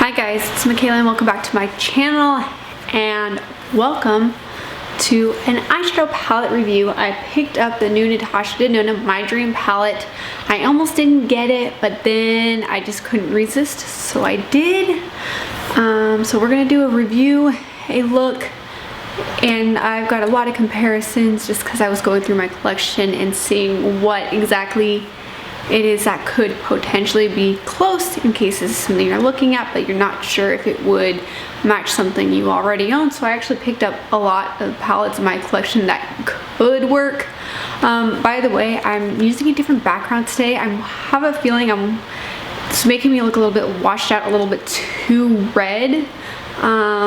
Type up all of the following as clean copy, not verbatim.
Hi guys, it's Machaela and welcome back to my channel and welcome to an eyeshadow palette review. I picked up the new Natasha Denona My Dream palette. I almost didn't get it, but then I just couldn't resist, so I did. So we're gonna do a review, a look, and I've got a lot of comparisons just because I was going through my collection and seeing what exactly it is that could potentially be close in case it's something you're looking at but you're not sure if it would match something you already own. So I actually picked up a lot of palettes in my collection that could work. By the way, I'm using a different background today. I have a feeling it's making me look a little bit washed out, a little bit too red.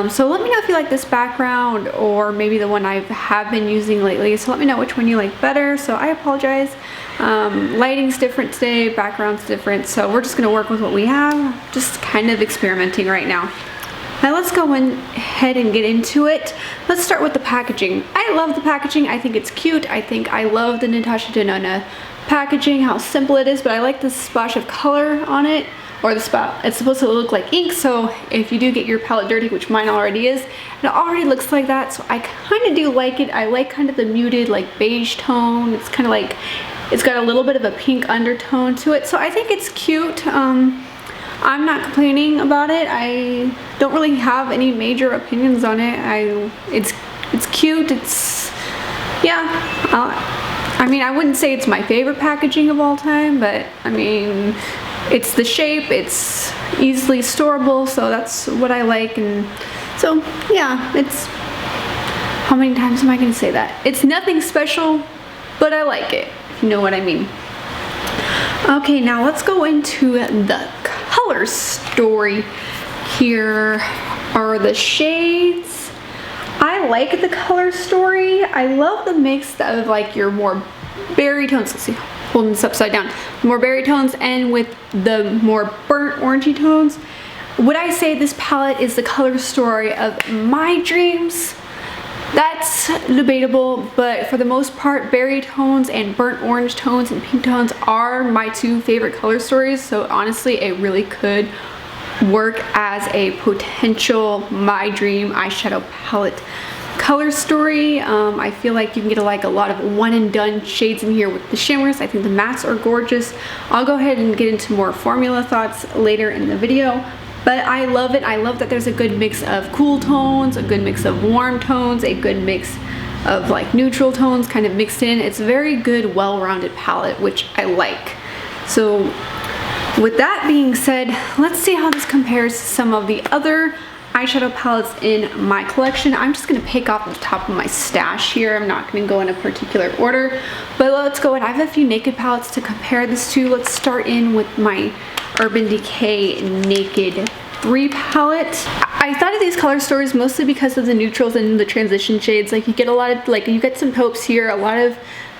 So let me know if you like this background or maybe the one I have been using lately. So let me know which one you like better. So I apologize. Lighting's different today, background's different, so we're just gonna work with what we have, just kind of experimenting right now. Now let's go ahead and get into it. Let's start with the packaging. I love the packaging. I think it's cute. I think I love the Natasha Denona packaging, how simple it is, but I like the splash of color on it, or the spot. It's supposed to look like ink, so if you do get your palette dirty, which mine already is, it already looks like that, so I kind of do like it. I like kind of the muted like beige tone. It's kind of like, it's got a little bit of a pink undertone to it, so I think it's cute. I'm not complaining about it. I don't really have any major opinions on it. It's cute. It's, yeah. I mean, I wouldn't say it's my favorite packaging of all time, but I mean, it's the shape, it's easily storable, so that's what I like. And so yeah, it's, how many times am I gonna say that? It's nothing special, but I like it, if you know what I mean. Okay, now let's go into the color story. Here are the shades. I like the color story. I love the mix of like your more berry tones. Let's see, holding this upside down. More berry tones and with the more burnt orangey tones. Would I say this palette is the color story of my dreams? That's debatable, but for the most part, berry tones and burnt orange tones and pink tones are my two favorite color stories. So honestly, it really could work as a potential my dream eyeshadow palette color story. I feel like you can get a lot of one and done shades in here with the shimmers. I think the mattes are gorgeous. I'll go ahead and get into more formula thoughts later in the video. But I love it. I love that there's a good mix of cool tones, a good mix of warm tones, a good mix of like neutral tones kind of mixed in. It's a very good, well-rounded palette, which I like. So with that being said, let's see how this compares to some of the other eyeshadow palettes in my collection. I'm just gonna pick off the top of my stash here. I'm not gonna go in a particular order, but let's go. And I have a few Naked palettes to compare this to. Let's start in with my Urban Decay Naked 3 palette. I thought of these color stories mostly because of the neutrals and the transition shades. Like you get a lot of, like you get some taupes here. A lot of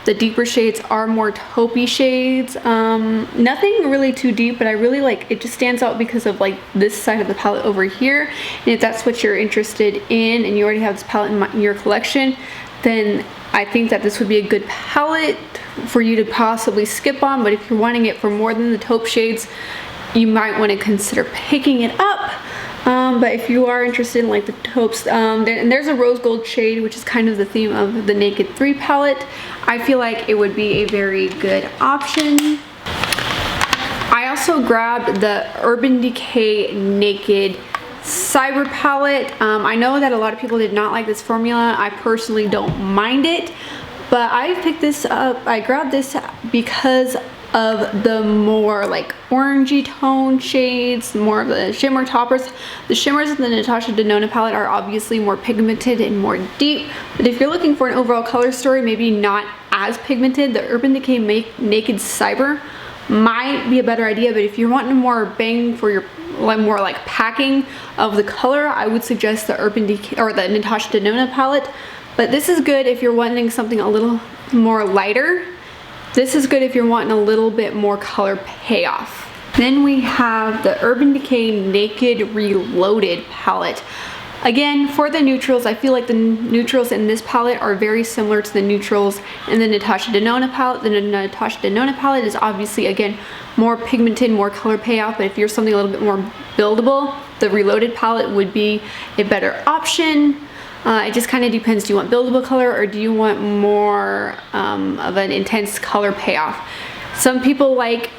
the deeper shades are more taupey shades. Nothing really too deep, but I really like, it just stands out because of like this side of the palette over here. And if that's what you're interested in and you already have this palette in your collection, then I think that this would be a good palette for you to possibly skip on. But if you're wanting it for more than the taupe shades, you might want to consider picking it up. But if you are interested in like the taupes, and there's a rose gold shade, which is kind of the theme of the Naked 3 palette. I feel like it would be a very good option. I also grabbed the Urban Decay Naked Cyber palette. I know that a lot of people did not like this formula. I personally don't mind it, but I picked this up. I grabbed this because of the more like orangey tone shades, more of the shimmer toppers. The shimmers in the Natasha Denona palette are obviously more pigmented and more deep, but if you're looking for an overall color story, maybe not as pigmented, the Urban Decay Naked Cyber might be a better idea. But if you're wanting more bang for your more like packing of the color, I would suggest the Urban Decay or the Natasha Denona palette. But this is good if you're wanting something a little more lighter. This is good if you're wanting a little bit more color payoff. Then we have the Urban Decay Naked Reloaded palette. Again, for the neutrals, I feel like the neutrals in this palette are very similar to the neutrals in the Natasha Denona palette. The Natasha Denona palette is obviously, again, more pigmented, more color payoff, but if you're something a little bit more buildable, the Reloaded palette would be a better option. It just kind of depends. Do you want buildable color or do you want more of an intense color payoff? Some people like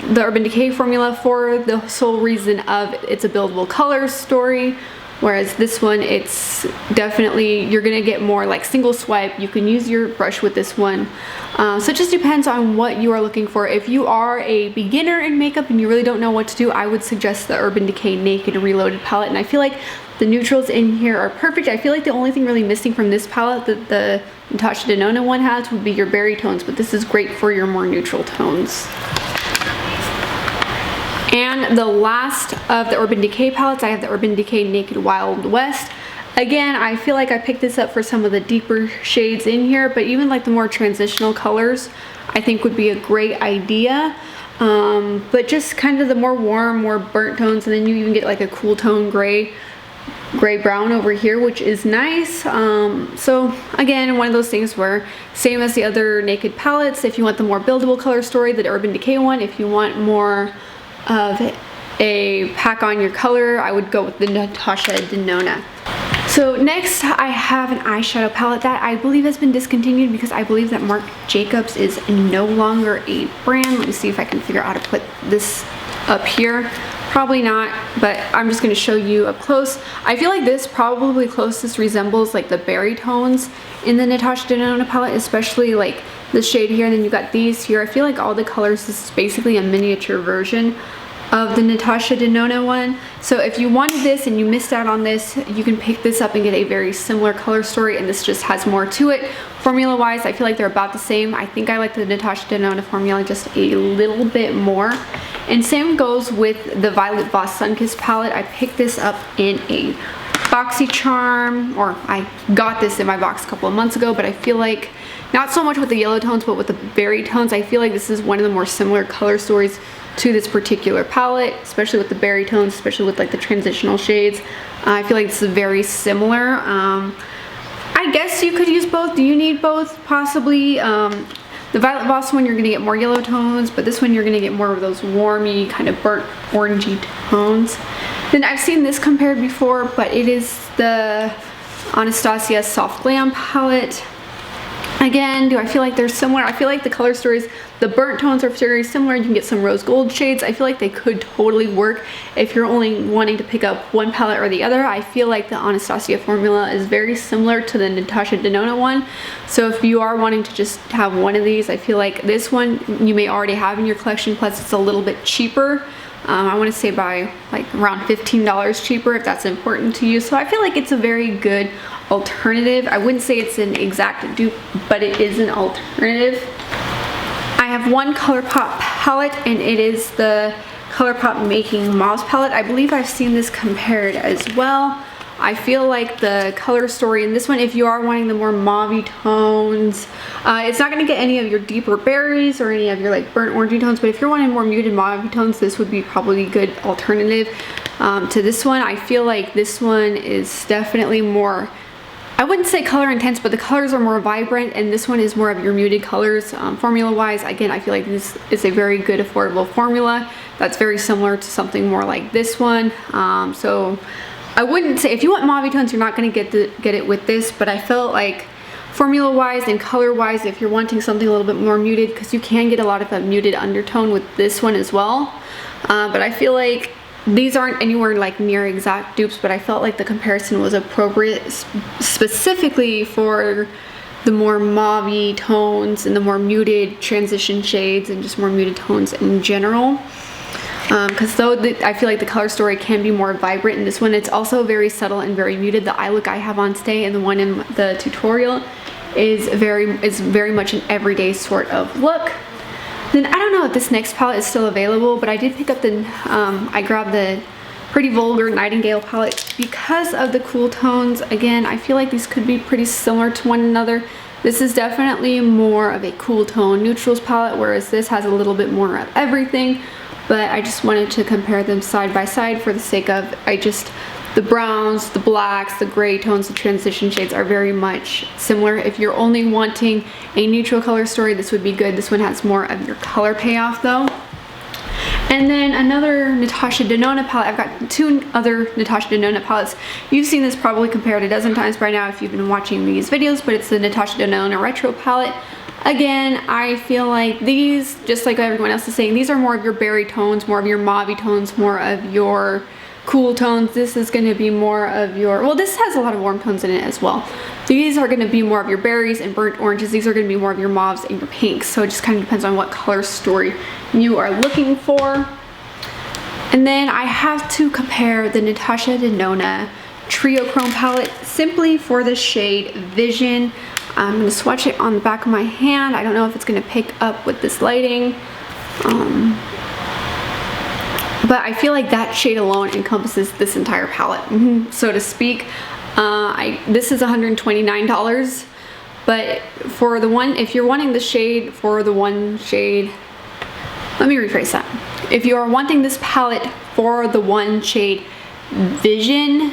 the Urban Decay formula for the sole reason of it's a buildable color story, whereas this one, it's definitely, you're gonna get more like single swipe. You can use your brush with this one. So it just depends on what you are looking for. If you are a beginner in makeup and you really don't know what to do, I would suggest the Urban Decay Naked Reloaded palette. And I feel like the neutrals in here are perfect. I feel like the only thing really missing from this palette that the Natasha Denona one has would be your berry tones, but this is great for your more neutral tones. And the last of the Urban Decay palettes, I have the Urban Decay Naked Wild West. Again, I feel like I picked this up for some of the deeper shades in here, but even like the more transitional colors, I think would be a great idea. But just kind of the more warm, more burnt tones, and then you even get like a cool tone gray brown over here, which is nice. So again, one of those things where same as the other Naked palettes, if you want the more buildable color story, the Urban Decay one. If you want more of a pack on your color, I would go with the Natasha Denona. So next I have an eyeshadow palette that I believe has been discontinued because I believe that Marc Jacobs is no longer a brand. Let me see if I can figure out how to put this up here. Probably not, but I'm just going to show you up close. I feel like this probably closest resembles like the berry tones in the Natasha Denona palette, especially like the shade here, and then you got these here. I feel like all the colors, this is basically a miniature version of the Natasha Denona one. So if you wanted this and you missed out on this, you can pick this up and get a very similar color story, and this just has more to it. Formula wise, I feel like they're about the same. I think I like the Natasha Denona formula just a little bit more. And same goes with the Violet Voss Sunkissed palette. I picked this up in a BoxyCharm, or I got this in my box a couple of months ago, but I feel like not so much with the yellow tones, but with the berry tones, I feel like this is one of the more similar color stories to this particular palette, especially with the berry tones, especially with like the transitional shades. I feel like this is very similar. I guess you could use both. Do you need both? Possibly. The Violet Voss one, you're going to get more yellow tones, but this one you're going to get more of those warmy, kind of burnt orangey tones. Then I've seen this compared before, but it is the Anastasia Soft Glam palette. Again, do I feel like they're similar? I feel like the color stories, the burnt tones are very similar. You can get some rose gold shades. I feel like they could totally work if you're only wanting to pick up one palette or the other. I feel like the Anastasia formula is very similar to the Natasha Denona one. So if you are wanting to just have one of these, I feel like this one you may already have in your collection, plus it's a little bit cheaper. I want to say by like around $15 cheaper if that's important to you. So I feel like it's a very good alternative. I wouldn't say it's an exact dupe, but it is an alternative. I have one ColourPop palette, and it is the ColourPop Making Mauve palette. I believe I've seen this compared as well. I feel like the color story in this one, if you are wanting the more mauve tones, it's not going to get any of your deeper berries or any of your like burnt orangey tones, but if you're wanting more muted mauve tones, this would be probably a good alternative to this one. I feel like this one is definitely more, I wouldn't say color intense, but the colors are more vibrant, and this one is more of your muted colors. Formula wise, again, I feel like this is a very good affordable formula that's very similar to something more like this one. So I wouldn't say, if you want mauve tones, you're not going to get it with this, but I felt like formula wise and color wise, if you're wanting something a little bit more muted, because you can get a lot of a muted undertone with this one as well, but I feel like these aren't anywhere like near exact dupes, but I felt like the comparison was appropriate specifically for the more mauve tones and the more muted transition shades and just more muted tones in general. Because though I feel like the color story can be more vibrant in this one, it's also very subtle and very muted. The eye look I have on today and the one in the tutorial is very much an everyday sort of look. Then I don't know if this next palette is still available, but I did pick up the, I grabbed the Pretty Vulgar Nightingale palette because of the cool tones. Again, I feel like these could be pretty similar to one another. This is definitely more of a cool tone neutrals palette, whereas this has a little bit more of everything. But I just wanted to compare them side by side for the sake of, the browns, the blacks, the gray tones, the transition shades are very much similar. If you're only wanting a neutral color story, this would be good. This one has more of your color payoff though. And then another Natasha Denona palette. I've got two other Natasha Denona palettes. You've seen this probably compared a dozen times by now if you've been watching these videos, but it's the Natasha Denona Retro palette. Again, I feel like these, just like everyone else is saying, these are more of your berry tones, more of your mauve tones, more of your cool tones. This is going to be more of your, well, this has a lot of warm tones in it as well. These are going to be more of your berries and burnt oranges. These are going to be more of your mauves and your pinks. So it just kind of depends on what color story you are looking for. And then I have to compare the Natasha Denona Tiriochrome palette simply for the shade Vision. I'm going to swatch it on the back of my hand. I don't know if it's going to pick up with this lighting. But I feel like that shade alone encompasses this entire palette, so to speak. This is $129, but for the one, if you're wanting the shade for the one shade, let me rephrase that. If you are wanting this palette for the one shade Vision,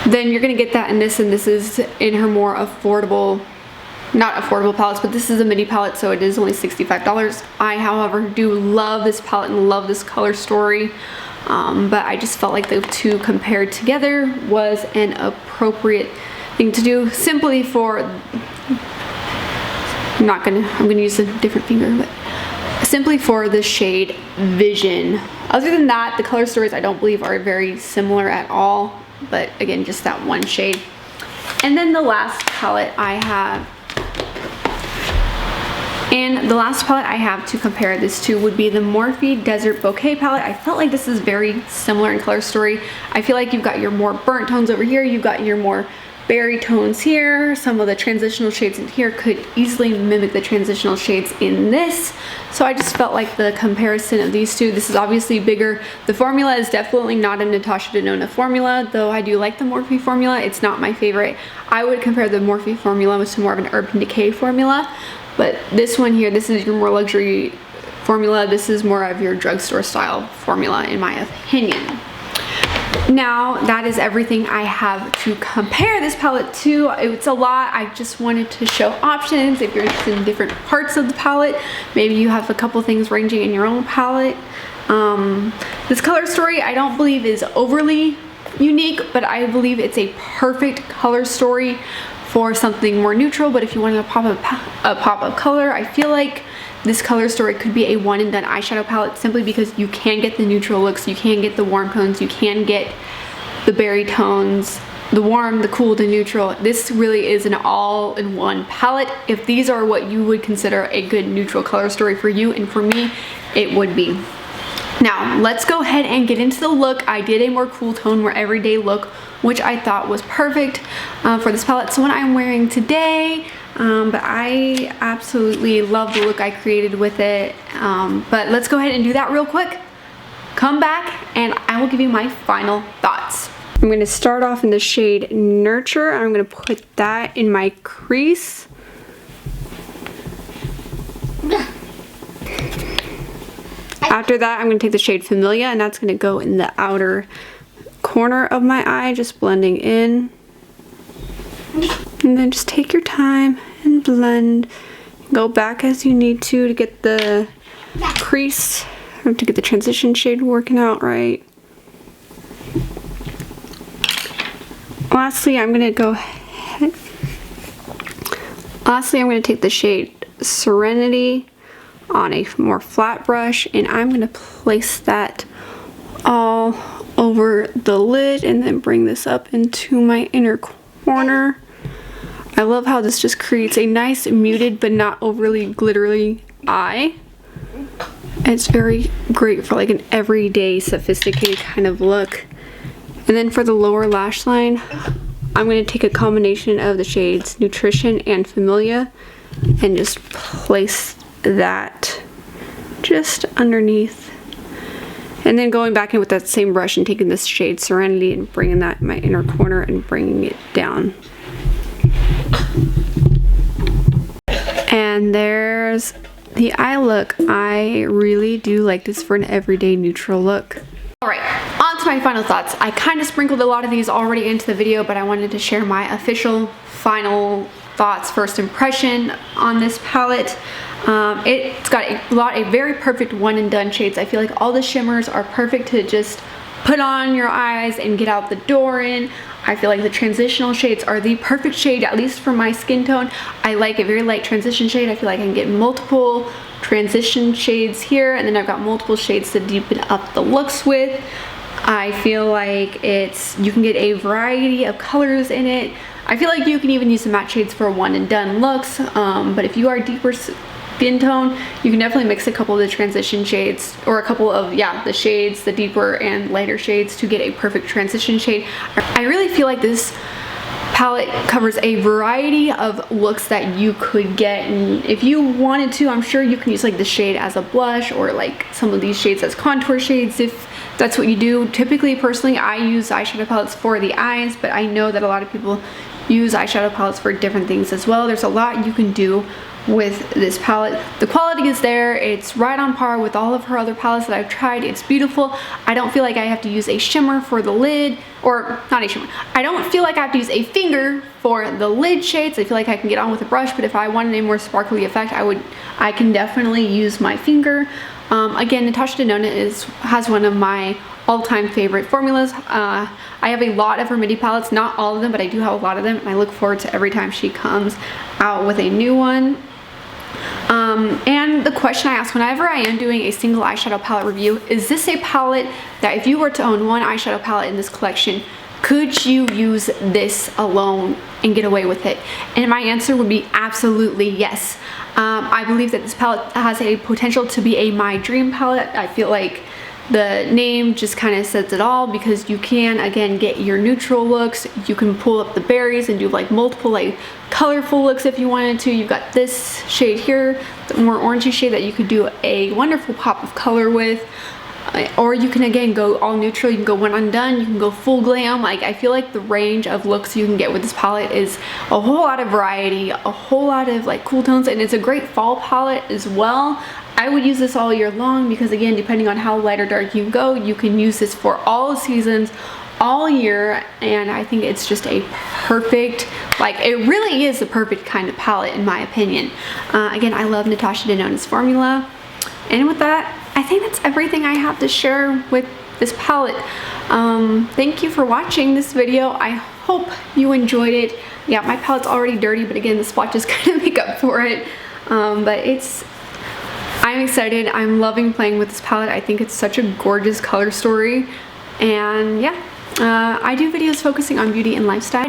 then you're gonna get that in this, and this is in her more affordable, not affordable palettes, but this is a midi palette, so it is only $65. I, however, do love this palette and love this color story, but I just felt like the two compared together was an appropriate thing to do, simply for, I'm gonna use a different finger, but simply for the shade Vision. Other than that, the color stories I don't believe are very similar at all, but again, just that one shade. And then the last palette I have, to compare this to would be the Morphe Desert Bouquet palette. I felt like this is very similar in color story. I feel like you've got your more burnt tones over here, you've got your more berry tones here. Some of the transitional shades in here could easily mimic the transitional shades in this. So I just felt like the comparison of these two, this is obviously bigger. The formula is definitely not a Natasha Denona formula, though I do like the Morphe formula. It's not my favorite. I would compare the Morphe formula to more of an Urban Decay formula, but this one here, this is your more luxury formula. This is more of your drugstore style formula in my opinion. Now, that is everything I have to compare this palette to. It's a lot. I just wanted to show options if you're interested in different parts of the palette. Maybe you have a couple things ranging in your own palette. This color story I don't believe is overly unique, but I believe it's a perfect color story for something more neutral. But if you want a pop of color, I feel like this color story could be a one and done eyeshadow palette, simply because you can get the neutral looks, you can get the warm tones, you can get the berry tones, the warm, the cool, the neutral. This really is an all-in-one palette. If these are what you would consider a good neutral color story for you, and for me, it would be. Now, let's go ahead and get into the look. I did a more cool tone, more everyday look, which I thought was perfect for this palette. So what I'm wearing today, but I absolutely love the look I created with it. But let's go ahead and do that real quick. Come back and I will give you my final thoughts. I'm going to start off in the shade Nurture. I'm going to put that in my crease. After that, I'm going to take the shade Familia, and that's going to go in the outer corner of my eye, just blending in. And then just take your time and blend. Go back as you need to get the crease, or to get the transition shade working out right. Lastly, I'm going to take the shade Serenity on a more flat brush, and I'm going to place that all over the lid and then bring this up into my inner corner. I love how this just creates a nice muted but not overly glittery eye. It's very great for like an everyday sophisticated kind of look. And then for the lower lash line, I'm going to take a combination of the shades Nutrition and Familia and just place that just underneath. And then going back in with that same brush and taking this shade Serenity and bringing that in my inner corner and bringing it down. And there's the eye look. I really do like this for an everyday neutral look. Alright, on to my final thoughts. I kind of sprinkled a lot of these already into the video, but I wanted to share my official final thoughts, first impression on this palette. It's got a very perfect one and done shades. I feel like all the shimmers are perfect to just put on your eyes and get out the door in. I feel like the transitional shades are the perfect shade, at least for my skin tone. I like a very light transition shade. I feel like I can get multiple transition shades here, and then I've got multiple shades to deepen up the looks with. I feel like you can get a variety of colors in it. I feel like you can even use the matte shades for one and done looks, but if you are deeper skin tone, you can definitely mix a couple of the transition shades, or a couple of, yeah, the shades, the deeper and lighter shades, to get a perfect transition shade. I really feel like this palette covers a variety of looks that you could get, and if you wanted to, I'm sure you can use like the shade as a blush, or like some of these shades as contour shades if that's what you do. Typically, personally, I use eyeshadow palettes for the eyes, but I know that a lot of people use eyeshadow palettes for different things as well. There's a lot you can do with this palette. The quality is there. It's right on par with all of her other palettes that I've tried. It's beautiful. I don't feel like I have to use a shimmer for the lid, or not a shimmer. I don't feel like I have to use a finger for the lid shades. I feel like I can get on with a brush, but if I wanted a more sparkly effect, I can definitely use my finger. Again, Natasha Denona has one of my all-time favorite formulas. I have a lot of her midi palettes, not all of them, but I do have a lot of them, and I look forward to every time she comes out with a new one. And the question I ask whenever I am doing a single eyeshadow palette review, is this a palette that if you were to own one eyeshadow palette in this collection, could you use this alone and get away with it? And my answer would be absolutely yes. I believe that this palette has a potential to be my dream palette. I feel like the name just kind of says it all, because you can, again, get your neutral looks. You can pull up the berries and do like multiple like colorful looks if you wanted to. You've got this shade here, the more orangey shade, that you could do a wonderful pop of color with. Or you can, again, go all neutral. You can go one undone, you can go full glam. Like, I feel like the range of looks you can get with this palette is a whole lot of variety, a whole lot of like cool tones, and it's a great fall palette as well. I would use this all year long, because again, depending on how light or dark you go, you can use this for all seasons, all year, and I think it's just a perfect, like, it really is a perfect kind of palette in my opinion. Again, I love Natasha Denona's formula, and with that, I think that's everything I have to share with this palette. Thank you for watching this video. I hope you enjoyed it. Yeah, my palette's already dirty, but again, the splotches kind of make up for it. But I'm excited. I'm loving playing with this palette. I think it's such a gorgeous color story. And yeah, I do videos focusing on beauty and lifestyle.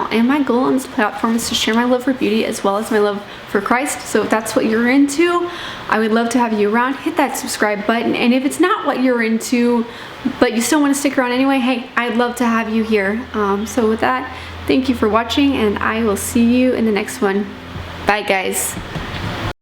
And my goal on this platform is to share my love for beauty as well as my love for Christ. So if that's what you're into, I would love to have you around. Hit that subscribe button. And if it's not what you're into, but you still want to stick around anyway, hey, I'd love to have you here. So with that, thank you for watching, and I will see you in the next one. Bye, guys.